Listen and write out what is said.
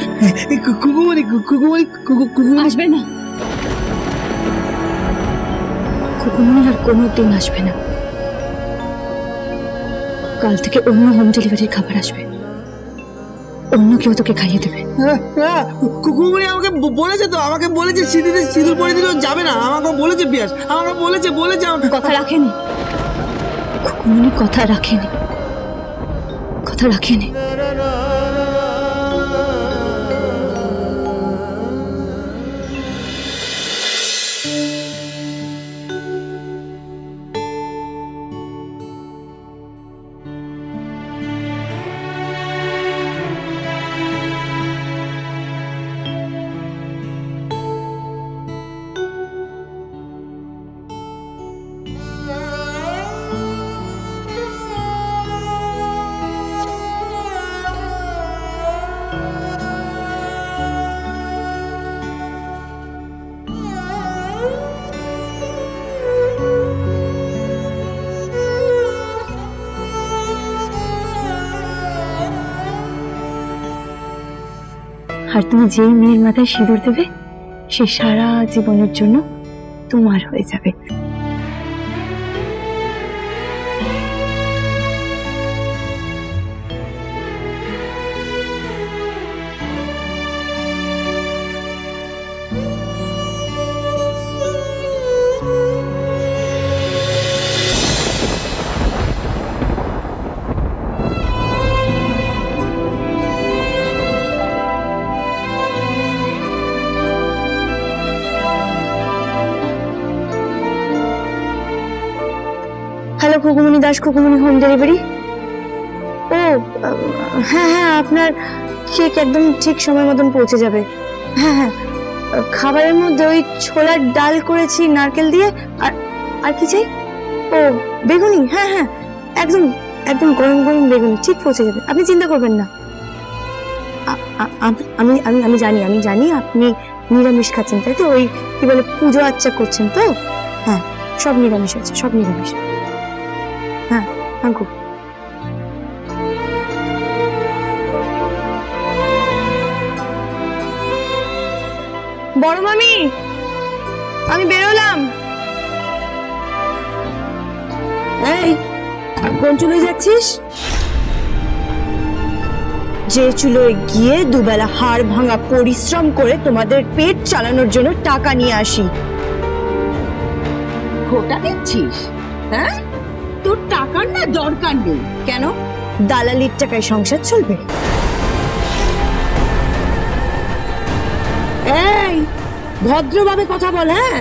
কর। আসবে না খুকুমনি, আর কোনোদিন আসবে না। কাল থেকে অন্য হোম ডেলিভারির খাবার আসবে, অন্য কেউ তোকে খাইয়ে দেবে। কুকুমনি আমাকে বলেছে তো, আমাকে বলেছে সিঁদুরে সিঁদুর পরে দিলেও যাবে না, আমাকে বলেছে পিয়াস, আমাকে বলেছে কথা রাখেনি খুকুমনি, কথা রাখেনি। আর তুমি যেই মেয়ের মাথায় সিঁদুর দেবে, সে সারা জীবনের জন্য তোমার হয়ে যাবে। Hello Khukumoni Das, Khukumoni home delivery. ও হ্যাঁ, আপনার কেক একদম ঠিক সময় মতন পৌঁছে যাবে। হ্যাঁ, খাবারের মধ্যে ওই ছোলার ডাল করেছি নারকেল দিয়ে। আর কি চাই? ও বেগুনি। হ্যাঁ, একদম একদম গরম গরম বেগুনি, ঠিক পৌঁছে যাবে, আপনি চিন্তা করবেন না। আমি জানি আপনি নিরামিষ খাচ্ছেন, তাই তো? ওই কি বলে, পুজো আচ্চা করছেন তো? হ্যাঁ, সব নিরামিষ আছে, সব নিরামিষ। হ্যাঁ, আঙ্কু বড় মামি, আমি বেরোলাম। এই কোন চুলে যাচ্ছিস? যে চুলোয় গিয়ে দুবেলা হাড় ভাঙা পরিশ্রম করে তোমাদের পেট চালানোর জন্য টাকা নিয়ে আসি। খোটা দিচ্ছিস? হ্যাঁ, তোর টাকার না দরকার নেই। কেন? দালালির টাকায় সংসার চলবে? এই ভদ্রভাবে কথা বল। হ্যাঁ,